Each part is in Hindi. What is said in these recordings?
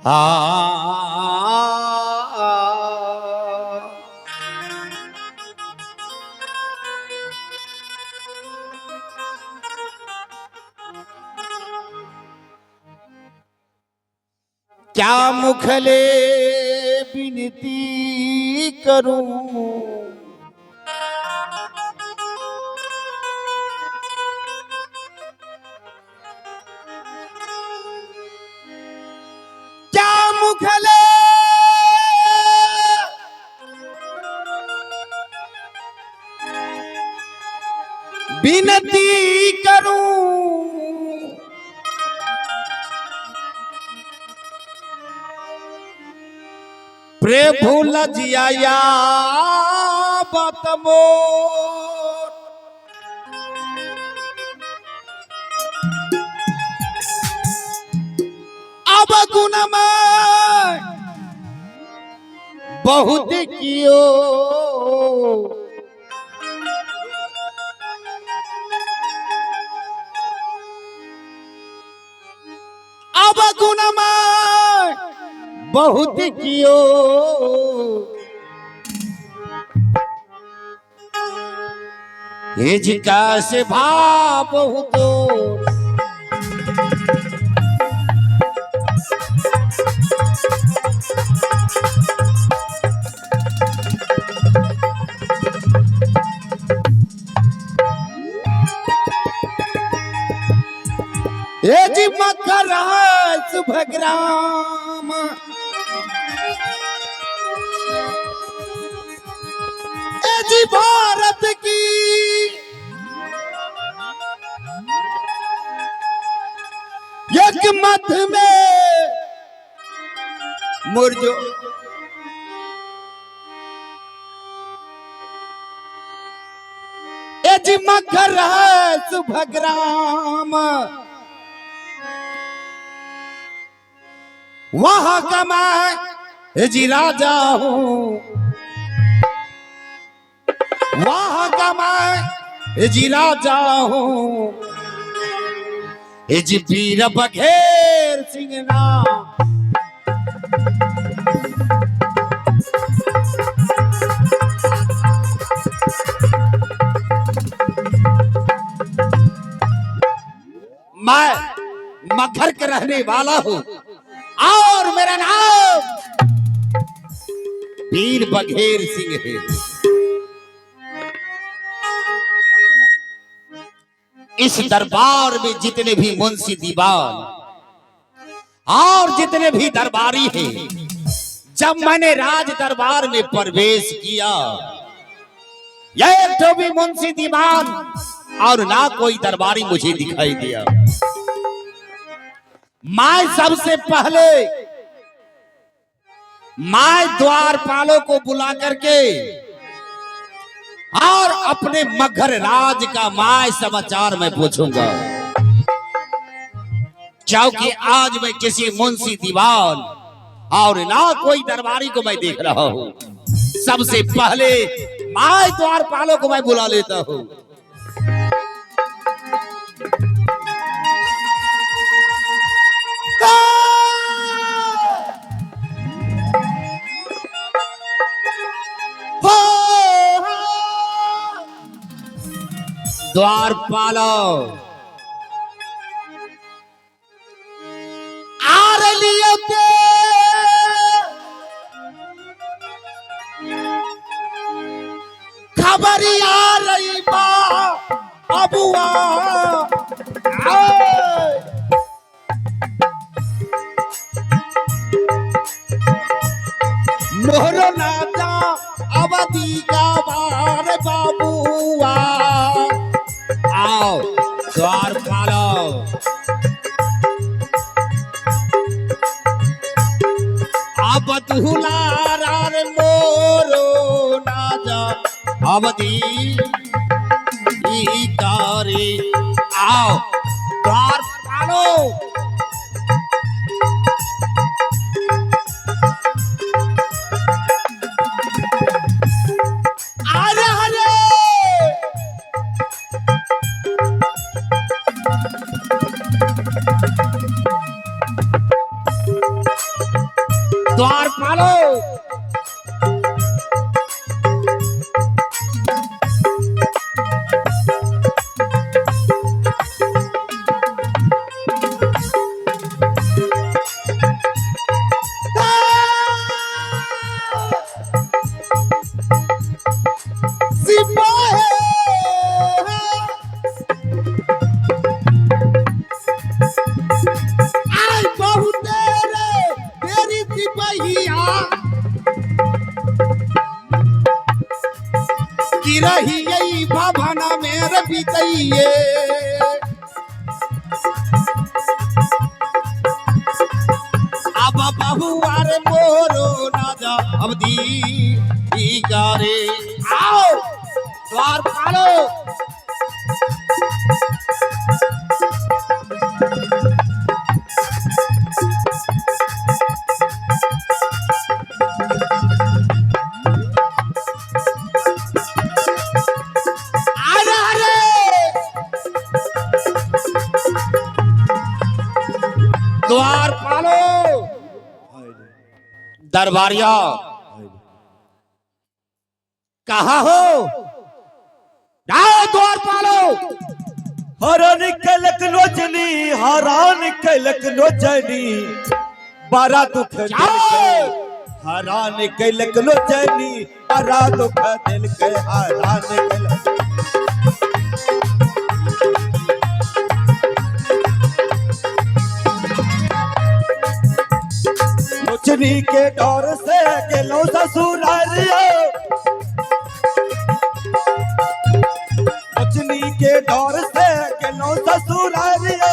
क्या मुखले विनती करूं, क्या मुखले विनती करूं, प्रभु लजिया बतमो अब गुणमय बहुत कियो, अब गुणमय बहुत कियो, हिजका से भाव बहुतो, ये जी मकर सुभग्राम, ये जी भारत की एक मध्य में मुरझो, ये जी मकर सुभग्राम, वहां का मैं जी राजा हूं, वहां का मैं जी राजा हूं, जी वीर बघेर सिंह नाम, मैं मगहर का रहने वाला हूं और मेरा नाम वीर बघेर सिंह है। इस दरबार में जितने भी मुंशी दीवान और जितने भी दरबारी हैं, जब मैंने राज दरबार में प्रवेश किया, एक तो भी मुंशी दीवान और ना कोई दरबारी मुझे दिखाई दिया। मैं सबसे पहले मैं द्वारपालों को बुला करके और अपने मगहर राज का मैं समाचार में पूछूंगा, क्योंकि आज मैं किसी मुंशी दीवान और ना कोई दरबारी को मैं देख रहा हूं। सबसे पहले मैं द्वारपालों को मैं बुला लेता हूं। द्वारपालों आ रही थे, खबर आ रही बा अबुआ, मोहरो नाजा अवधि का बार बाबुआ, आओ द्वारपालों अब दुलार मोरो नाजा अवधि कारी, आओ द्वारपालों बिरही यही भवना मेरे बीतइए अब बहुआर मोरो राजा अब दी गारे आओ द्वार पालो द्वार पालो दरबारिया कहा हो द्वार पालो हरान कलक नोचनी हरान कलक नोचनी बड़ा दुख दिल के हरान कलक नोचनी बड़ा दुख दिल के हरान कलक नोचनी के डर से गेलो ससुरारिया नोचनी के डर से गेलो ससुरारिया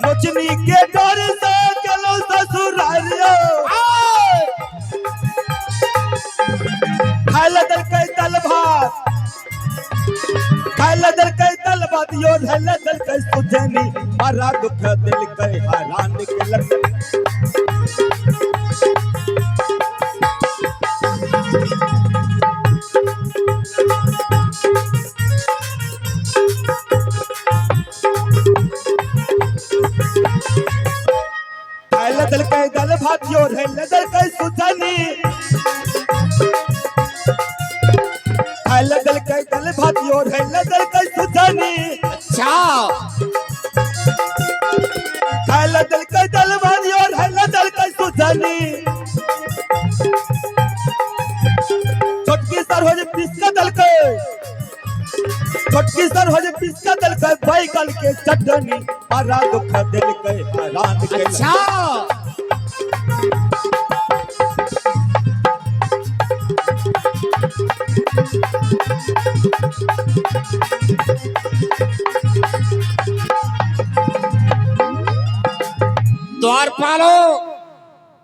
नोचनी के डर से गेलो ससुरारिया खाइला दल के दल भात खाइला दल के दल भात यो धैला दल के सुजनी बड़ा दुख दिल के हरान के लग दल के दल भातियो रे दल के सुजनी दल के दल भातियो रे दल के सुजनी अच्छा दल के दल भातियो रे दल के सुजनी छोटकी सर हो जे पिसका दल के छोटकी सर हो जे पिसका दल के भाई कल के चटनी बड़ा दुख दिल के हरान के अच्छा द्वार पालो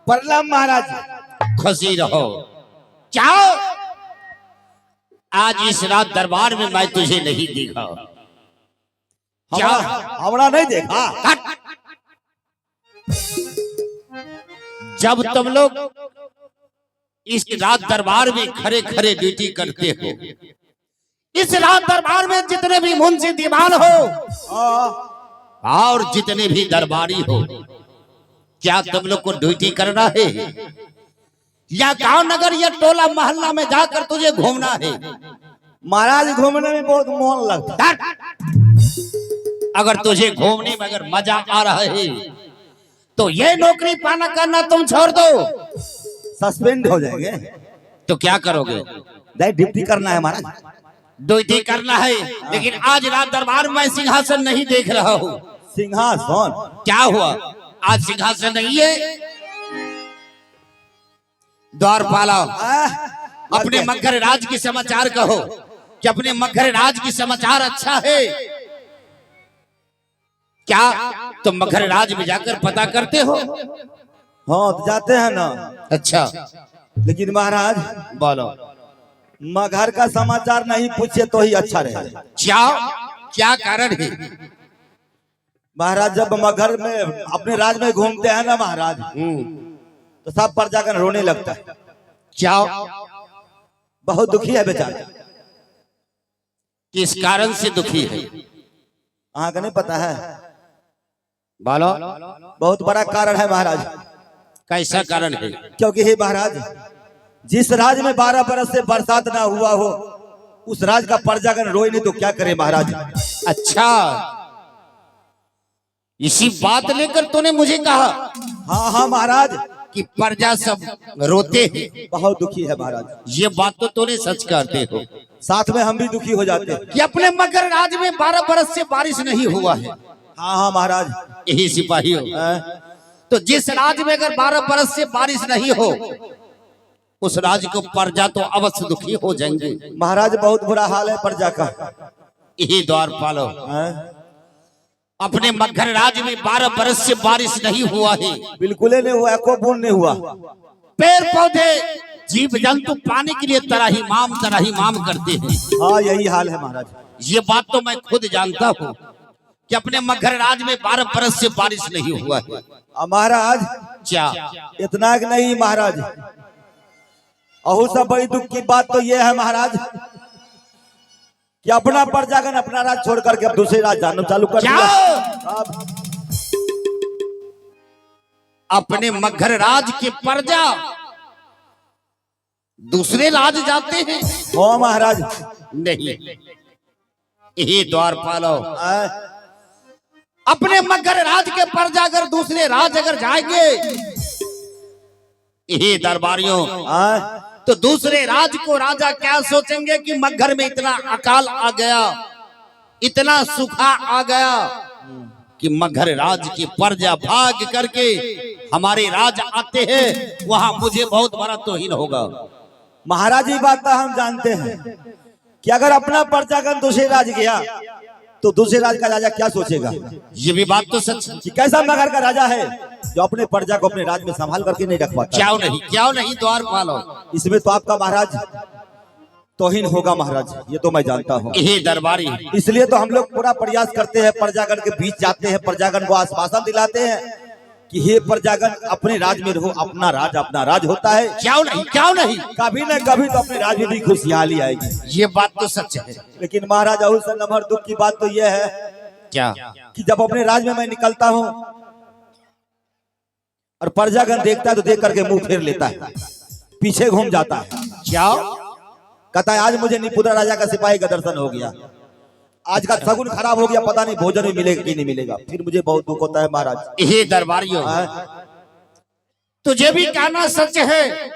प्रणाम महाराज खुशी रहो जाओ आज इस रात दरबार में मैं तुझे नहीं देखा क्या हमरा नहीं देखा जब तुम लोग इस रात दरबार में खड़े खड़े ड्यूटी करते हो इस रात दरबार में जितने भी मुंशी दीवान हो और जितने भी दरबारी हो क्या तुम लोग को ड्यूटी करना है या गांव नगर या टोला मोहल्ला में जाकर तुझे घूमना है महाराज घूमने में बहुत मन लगता है अगर तुझे घूमने में अगर मजा आ रहा है तो ये नौकरी पाना करना तुम छोड़ दो सस्पेंड हो जाएंगे तो क्या करोगे ड्यूटी करना है महाराज ड्यूटी करना है लेकिन आज रात दरबार में सिंहासन नहीं देख रहा हूँ सिंहासन क्या हुआ आज सिंहासन नहीं है द्वारपाला अपने मगध राज की समाचार कहो कि अपने मगध राज की समाचार अच्छा है क्या तुम मगध राज में जाकर पता करते हो हाँ तो जाते हैं ना अच्छा लेकिन महाराज बोलो मगहर का समाचार नहीं पूछे तो ही अच्छा रहे क्या कारण है महाराज जब मगहर में अपने राज में घूमते हैं ना महाराज तो सब पर जाकर रोने लगता है क्या बहुत दुखी है बेचारा किस कारण से दुखी है का नहीं पता है बोलो बहुत बड़ा कारण है महाराज कैसा कारण है क्योंकि हे महाराज जिस राज में 12 बरस से बरसात ना हुआ हो उस राज का प्रजागण रोए नहीं तो क्या करे महाराज अच्छा इसी बात लेकर तूने मुझे कहा हाँ हाँ महाराज कि प्रजा सब रोते हैं बहुत दुखी है महाराज ये बात तो तूने सच करते हो साथ में हम भी दुखी हो जाते हैं कि अपने मगध राज में 12 बरस से बारिश नहीं हुआ है हाँ हाँ महाराज यही सिपाही हो तो जिस राज में अगर 12 बरस से बारिश नहीं हो उस राज को प्रजा तो अवश्य दुखी हो जाएंगे। महाराज बहुत बुरा हाल है प्रजा का। यही द्वारपालो, हैं? अपने मगध राज में 12 बरस से बारिश नहीं हुआ है। बिल्कुल ही नहीं हुआ, एको बूंद नहीं हुआ। पेड़ पौधे जीव जंतु पानी के लिए तराही माम करते हैं। हाँ यही हाल है महाराज। ये बात तो मैं खुद जानता हूँ कि अपने मगध राज में 12 बरस से बारिश नहीं हुआ है। महाराज क्या इतना कि नहीं महाराज, अहू सब बड़ी दुख की बात तो ये है महाराज कि अपना प्रजागण अपना राज छोड़ करके अब दूसरे राज जानना चालू कर दिया। अब अपने मगध राज के प्रजा दूसरे राज जाते हैं? हो महाराज। नहीं, यही द्वारपालो, हैं? अपने मगध राज के प्रजा अगर दूसरे राज अगर जाएंगे, यही दरबारियों, हैं? तो दूसरे राज को राजा क्या सोचेंगे कि मगध में इतना अकाल आ गया, इतना सूखा आ गया कि मगध राज की प्रजा भाग करके हमारे राज आते हैं, वहां मुझे बहुत बड़ा तौहीन होगा। महाराज ये बात तो हम जानते हैं कि अगर अपना प्रजागण दूसरे राज गया तो दूसरे राज का राजा क्या सोचेगा। ये भी बात तो सच है। कि कैसा मगध का राजा है जो अपने प्रजा को अपने राज में संभाल करके नहीं रख पाता। क्या नहीं द्वारपालो, इसमें तो आपका महाराज तौहीन होगा महाराज, ये तो मैं जानता हूँ। यही दरबारी, इसलिए तो हम लोग पूरा प्रयास करते हैं, प्रजागण के बीच जाते हैं, प्रजागण को आश्वासन दिलाते हैं कि हे प्रजागण अपने राज में रहो, अपना राज होता है। क्यों नहीं कभी न कभी तो अपने राज में भी खुशहाली आएगी। ये बात तो सच है। लेकिन महाराज अहू से नंबर दुख की बात तो यह है क्या कि जब अपने राज में मैं निकलता हूँ और प्रजागण देखता है तो देख करके मुंह फेर लेता है, पीछे घूम जाता है। क्या कहता है आज मुझे निपुद्रा राजा का सिपाही का दर्शन हो गया, आज का शगुन खराब हो गया, पता नहीं भोजन भी मिलेगा कि नहीं मिलेगा। फिर मुझे बहुत दुख होता है महाराज। यही दरबारियों, तुझे भी कहना सच है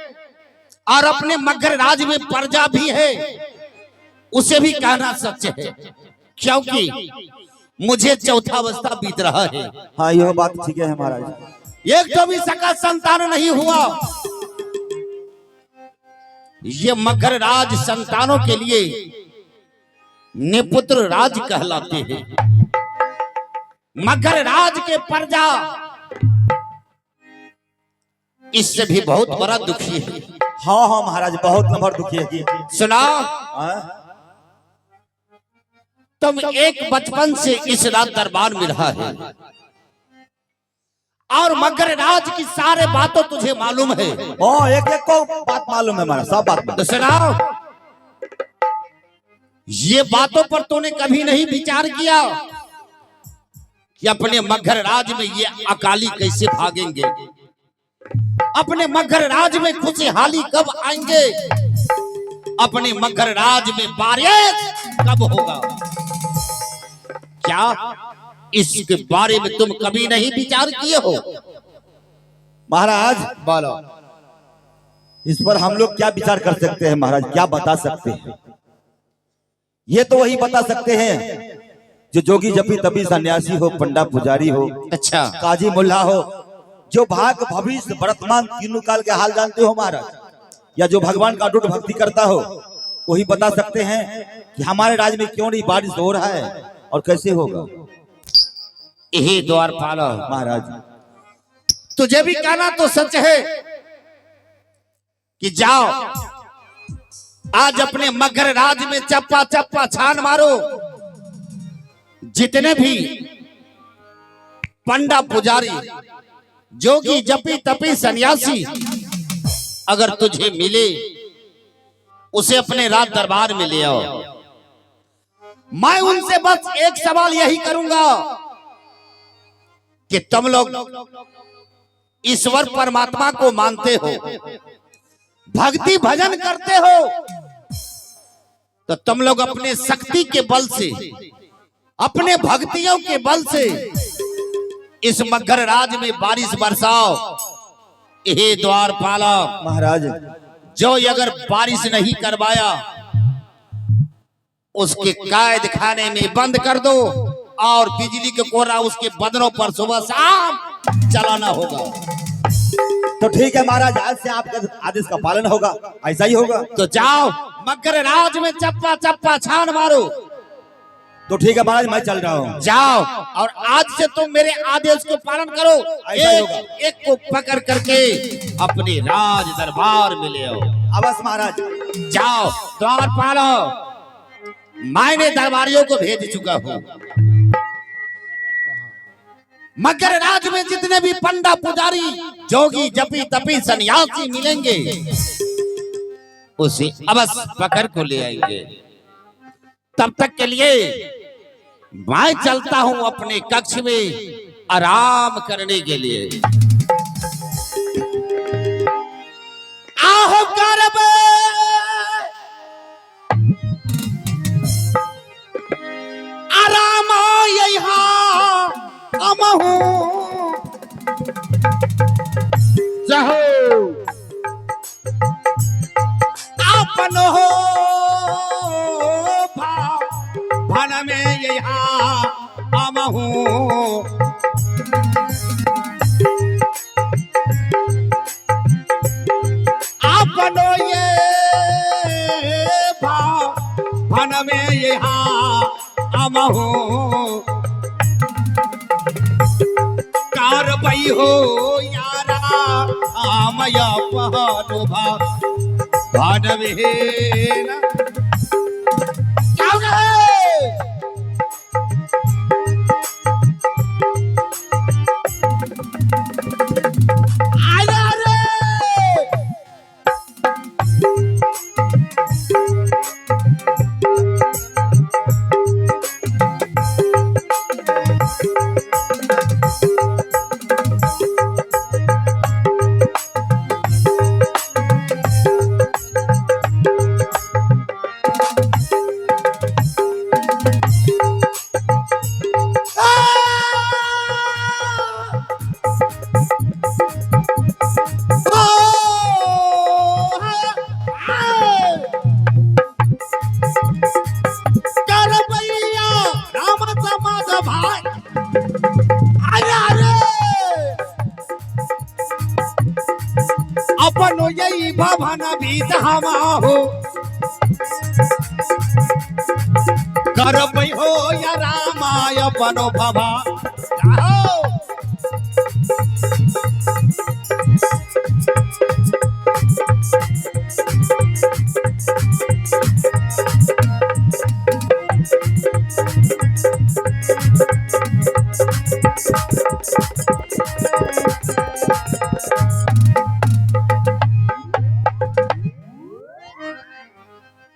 और अपने मगध राज में प्रजा भी है, उसे भी कहना सच है, क्योंकि मुझे चौथा अवस्था बीत रहा है। हाँ यह बात ठीक है महाराज। एक तो भी सका संतान नहीं हुआ। ये मगध राज संतानों के लिए निपुत्र राज कहलाते हैं। मगध राज के प्रजा इससे भी बहुत बड़ा दुखी है। हाँ हाँ महाराज बहुत नंबर दुखी है कि सुना, हाँ? तुम एक बचपन से इस राज दरबार में रहा है और मगध राज की सारे बातों तुझे मालूम है। एक एक को बात मालूम है हमारा, सब बात मालूम। तो सुना, ये बातों पर तूने कभी नहीं विचार किया कि अपने मगध राज में ये अकाली कैसे भागेंगे, अपने मगध राज में खुशहाली कब आएंगे, अपने मगध राज में बारिश कब होगा। क्या इसके बारे में तुम कभी नहीं विचार किए हो? महाराज बोलो। इस पर हम लोग क्या विचार कर सकते हैं महाराज, क्या बता सकते हैं। ये तो वही बता सकते हैं जो जोगी जपी तपी सन्यासी हो, पंडा पुजारी हो, अच्छा, काजी मुल्ला हो, जो भाग भविष्य वर्तमान तीनों काल के हाल जानते हो महाराज, या जो भगवान का अटूट भक्ति करता हो, वही बता सकते हैं कि हमारे राज्य में क्यों नहीं बारिश हो रहा है और कैसे होगा। यही द्वारपालो महाराज तुझे भी कहना तो सच है कि जाओ आज अपने मगध राज में चप्पा चप्पा छान मारो, जितने भी पंडा पुजारी जोगी जपी तपी सन्यासी अगर तुझे मिले उसे अपने राज दरबार में ले आओ। मैं उनसे बस एक सवाल यही करूंगा कि तुम लोग ईश्वर परमात्मा को मानते हो, भक्ति भजन करते हो, तो तुम लोग अपने शक्ति के बल से, अपने भक्तियों के बल से इस मगध राज में बारिश बरसाओ। हे द्वारपाला महाराज जो अगर बारिश नहीं करवाया उसके कैद खाने में बंद कर दो और बिजली के कोहरा उसके बदनों पर सुबह शाम चलाना होगा। तो ठीक है महाराज, आज से आपके आदेश का पालन होगा, ऐसा ही होगा। तो जाओ मगर राज में चप्पा चप्पा छान मारो। तो ठीक है महाराज, मैं चल रहा हूँ। जाओ और आज से तुम मेरे आदेश को पालन करो। ऐसा ही होगा। एक को पकड़ करके अपने राज दरबार में ले आओ। अवश्य महाराज। जाओ द्वार पालो, मैंने दरबारियों को भेज चुका हूँ। मगर राज में जितने भी पंडा पुजारी जोगी जपी तपी सन्यासी मिलेंगे उसे अवश्य पकड़ को ले आएंगे। तब तक के लिए मैं चलता हूं अपने कक्ष में आराम करने के लिए। आहो गर्भ आराम यहाँ अमहू जहो आपन हो भन में यहाँ अमहू आपनो ये भन में यहाँ अमहू कारवाई हो यारा आमया पहानुभा भानवेन क्या गए आया रे अपनो यही भवन भीत हमा हो करबै हो या रामाय अपनो भवा